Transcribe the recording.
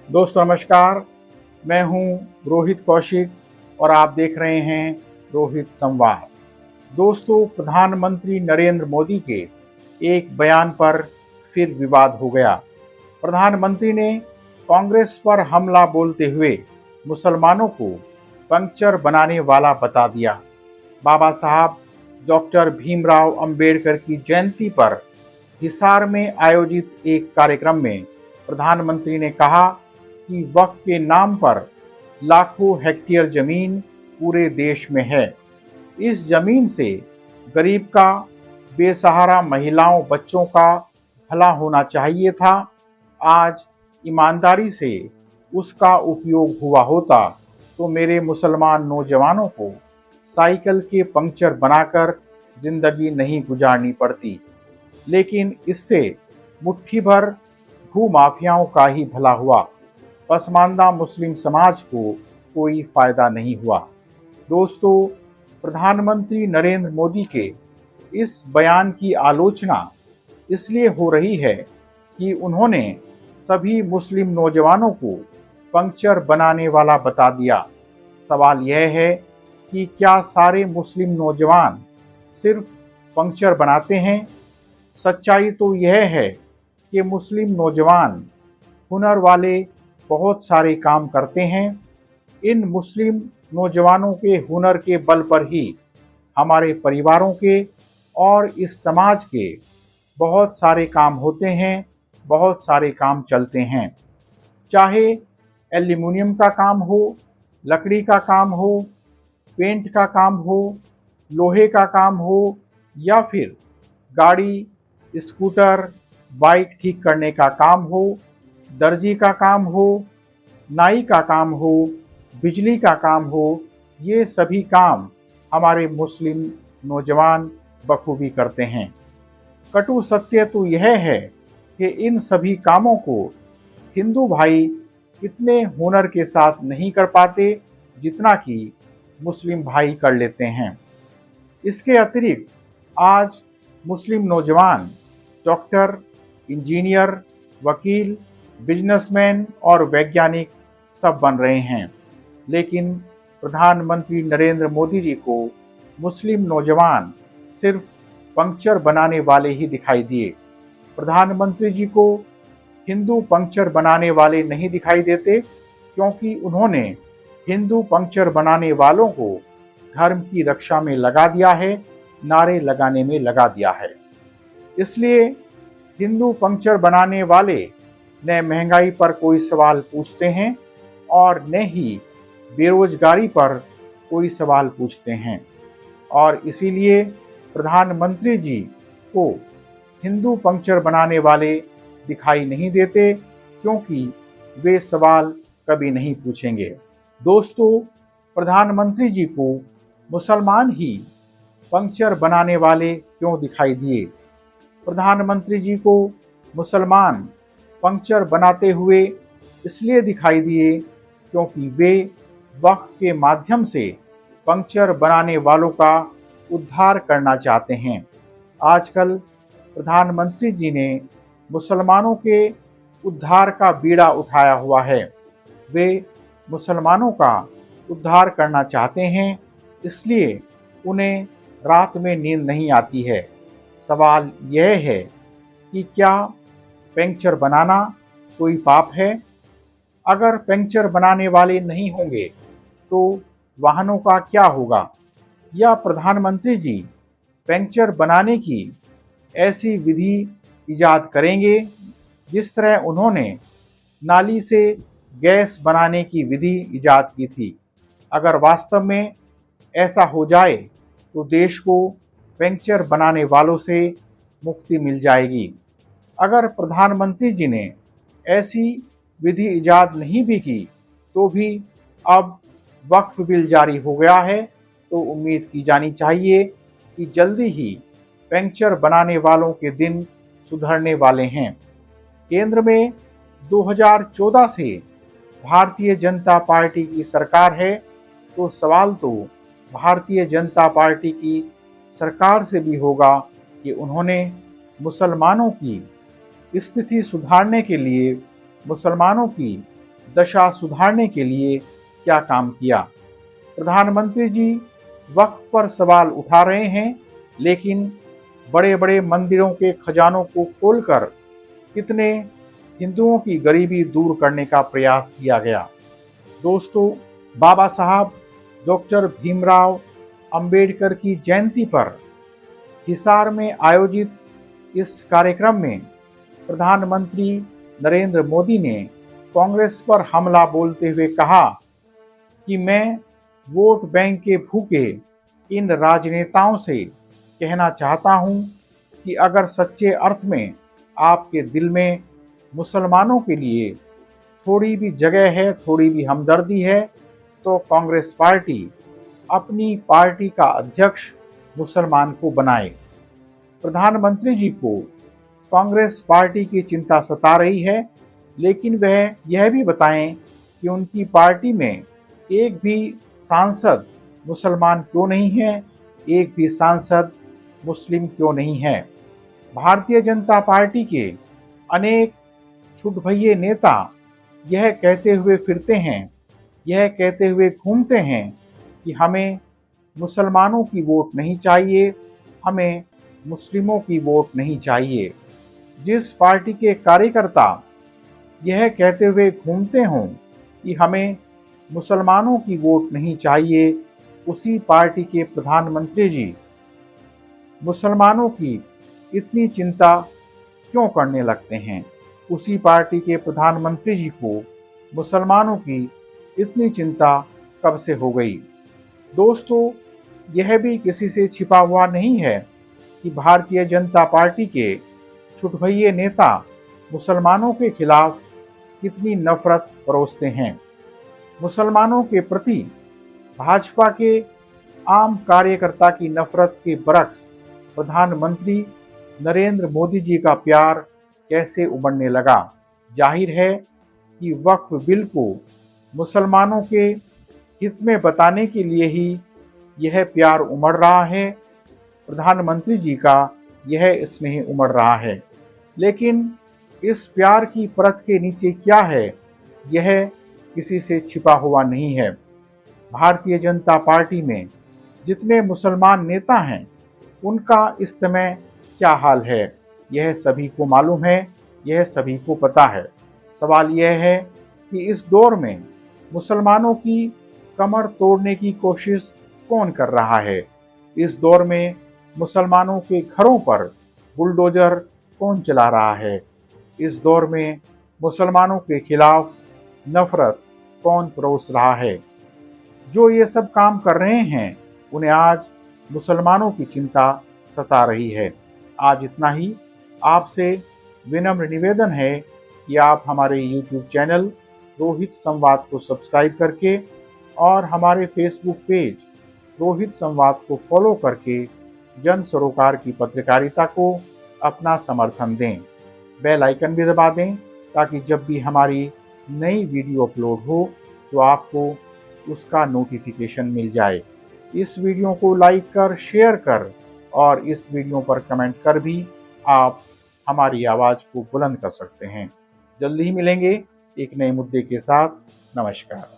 दोस्तों नमस्कार। मैं हूं रोहित कौशिक और आप देख रहे हैं रोहित संवाद। दोस्तों, प्रधानमंत्री नरेंद्र मोदी के एक बयान पर फिर विवाद हो गया। प्रधानमंत्री ने कांग्रेस पर हमला बोलते हुए मुसलमानों को पंक्चर बनाने वाला बता दिया। बाबा साहब डॉक्टर भीमराव अंबेडकर की जयंती पर हिसार में आयोजित एक कार्यक्रम में प्रधानमंत्री ने कहा कि वक्फ के नाम पर लाखों हेक्टेयर जमीन पूरे देश में है। इस जमीन से गरीब का, बेसहारा महिलाओं बच्चों का भला होना चाहिए था। आज ईमानदारी से उसका उपयोग हुआ होता तो मेरे मुसलमान नौजवानों को साइकिल के पंक्चर बनाकर जिंदगी नहीं गुजारनी पड़ती। लेकिन इससे मुट्ठी भर भूमाफियाओं का ही भला हुआ, पसमानदा मुस्लिम समाज को कोई फायदा नहीं हुआ। दोस्तों, प्रधानमंत्री नरेंद्र मोदी के इस बयान की आलोचना इसलिए हो रही है कि उन्होंने सभी मुस्लिम नौजवानों को पंक्चर बनाने वाला बता दिया। सवाल यह है कि क्या सारे मुस्लिम नौजवान सिर्फ पंक्चर बनाते हैं? सच्चाई तो यह है कि मुस्लिम नौजवान हुनर वाले बहुत सारे काम करते हैं। इन मुस्लिम नौजवानों के हुनर के बल पर ही हमारे परिवारों के और इस समाज के बहुत सारे काम होते हैं, बहुत सारे काम चलते हैं। चाहे एल्युमिनियम का काम हो, लकड़ी का काम हो, पेंट का काम हो, लोहे का काम हो या फिर गाड़ी, स्कूटर, बाइक ठीक करने का काम हो, दर्जी का काम हो, नाई का काम हो, बिजली का काम हो, ये सभी काम हमारे मुस्लिम नौजवान बखूबी करते हैं। कटु सत्य तो यह है कि इन सभी कामों को हिंदू भाई इतने हुनर के साथ नहीं कर पाते जितना कि मुस्लिम भाई कर लेते हैं। इसके अतिरिक्त आज मुस्लिम नौजवान डॉक्टर, इंजीनियर, वकील, बिजनेसमैन और वैज्ञानिक सब बन रहे हैं। लेकिन प्रधानमंत्री नरेंद्र मोदी जी को मुस्लिम नौजवान सिर्फ पंक्चर बनाने वाले ही दिखाई दिए। प्रधानमंत्री जी को हिंदू पंक्चर बनाने वाले नहीं दिखाई देते, क्योंकि उन्होंने हिंदू पंक्चर बनाने वालों को धर्म की रक्षा में लगा दिया है, नारे लगाने में लगा दिया है। इसलिए हिंदू पंक्चर बनाने वाले न महंगाई पर कोई सवाल पूछते हैं और न ही बेरोजगारी पर कोई सवाल पूछते हैं। और इसीलिए प्रधानमंत्री जी को हिंदू पंक्चर बनाने वाले दिखाई नहीं देते, क्योंकि वे सवाल कभी नहीं पूछेंगे। दोस्तों, प्रधानमंत्री जी को मुसलमान ही पंक्चर बनाने वाले क्यों दिखाई दिए? प्रधानमंत्री जी को मुसलमान पंक्चर बनाते हुए इसलिए दिखाई दिए क्योंकि वे वक्फ के माध्यम से पंक्चर बनाने वालों का उद्धार करना चाहते हैं। आजकल प्रधानमंत्री जी ने मुसलमानों के उद्धार का बीड़ा उठाया हुआ है। वे मुसलमानों का उद्धार करना चाहते हैं, इसलिए उन्हें रात में नींद नहीं आती है। सवाल यह है कि क्या पंक्चर बनाना कोई पाप है? अगर पंक्चर बनाने वाले नहीं होंगे तो वाहनों का क्या होगा? या प्रधानमंत्री जी पंक्चर बनाने की ऐसी विधि इजाद करेंगे जिस तरह उन्होंने नाली से गैस बनाने की विधि इजाद की थी? अगर वास्तव में ऐसा हो जाए तो देश को पंक्चर बनाने वालों से मुक्ति मिल जाएगी। अगर प्रधानमंत्री जी ने ऐसी विधि इजाद नहीं भी की तो भी अब वक्फ बिल जारी हो गया है, तो उम्मीद की जानी चाहिए कि जल्दी ही पंक्चर बनाने वालों के दिन सुधरने वाले हैं। केंद्र में 2014 से भारतीय जनता पार्टी की सरकार है, तो सवाल तो भारतीय जनता पार्टी की सरकार से भी होगा कि उन्होंने मुसलमानों की स्थिति सुधारने के लिए, मुसलमानों की दशा सुधारने के लिए क्या काम किया। प्रधानमंत्री जी वक्फ पर सवाल उठा रहे हैं, लेकिन बड़े बड़े मंदिरों के खजानों को खोलकर कितने हिंदुओं की गरीबी दूर करने का प्रयास किया गया। दोस्तों, बाबा साहब डॉक्टर भीमराव अंबेडकर की जयंती पर हिसार में आयोजित इस कार्यक्रम में प्रधानमंत्री नरेंद्र मोदी ने कांग्रेस पर हमला बोलते हुए कहा कि मैं वोट बैंक के भूखे इन राजनेताओं से कहना चाहता हूं कि अगर सच्चे अर्थ में आपके दिल में मुसलमानों के लिए थोड़ी भी जगह है, थोड़ी भी हमदर्दी है, तो कांग्रेस पार्टी अपनी पार्टी का अध्यक्ष मुसलमान को बनाए। प्रधानमंत्री जी को कांग्रेस पार्टी की चिंता सता रही है, लेकिन वह यह भी बताएं कि उनकी पार्टी में एक भी सांसद मुसलमान क्यों नहीं है, एक भी सांसद मुस्लिम क्यों नहीं है। भारतीय जनता पार्टी के अनेक छुटभइये नेता यह कहते हुए फिरते हैं, यह कहते हुए घूमते हैं कि हमें मुसलमानों की वोट नहीं चाहिए, हमें मुस्लिमों की वोट नहीं चाहिए। जिस पार्टी के कार्यकर्ता यह कहते हुए घूमते हों कि हमें मुसलमानों की वोट नहीं चाहिए, उसी पार्टी के प्रधानमंत्री जी मुसलमानों की इतनी चिंता क्यों करने लगते हैं। उसी पार्टी के प्रधानमंत्री जी को मुसलमानों की इतनी चिंता कब से हो गई। दोस्तों, यह भी किसी से छिपा हुआ नहीं है कि भारतीय जनता पार्टी के छुटभइये नेता मुसलमानों के खिलाफ कितनी नफरत परोसते हैं। मुसलमानों के प्रति भाजपा के आम कार्यकर्ता की नफरत के बरक्स प्रधानमंत्री नरेंद्र मोदी जी का प्यार कैसे उमड़ने लगा। जाहिर है कि वक्फ बिल को मुसलमानों के हित में बताने के लिए ही यह प्यार उमड़ रहा है, प्रधानमंत्री जी का यह स्नेह उमड़ रहा है। लेकिन इस प्यार की परत के नीचे क्या है, यह किसी से छिपा हुआ नहीं है। भारतीय जनता पार्टी में जितने मुसलमान नेता हैं, उनका इस समय क्या हाल है, यह सभी को मालूम है, यह सभी को पता है। सवाल यह है कि इस दौर में मुसलमानों की कमर तोड़ने की कोशिश कौन कर रहा है। इस दौर में मुसलमानों के घरों पर बुलडोजर कौन चला रहा है। इस दौर में मुसलमानों के खिलाफ नफरत कौन परोस रहा है। जो ये सब काम कर रहे हैं, उन्हें आज मुसलमानों की चिंता सता रही है। आज इतना ही। आपसे विनम्र निवेदन है कि आप हमारे YouTube चैनल रोहित संवाद को सब्सक्राइब करके और हमारे फेसबुक पेज रोहित संवाद को फॉलो करके जन सरोकार की पत्रकारिता को अपना समर्थन दें। बेल आइकन भी दबा दें ताकि जब भी हमारी नई वीडियो अपलोड हो तो आपको उसका नोटिफिकेशन मिल जाए। इस वीडियो को लाइक कर, शेयर कर और इस वीडियो पर कमेंट कर भी आप हमारी आवाज़ को बुलंद कर सकते हैं। जल्दी ही मिलेंगे एक नए मुद्दे के साथ। नमस्कार।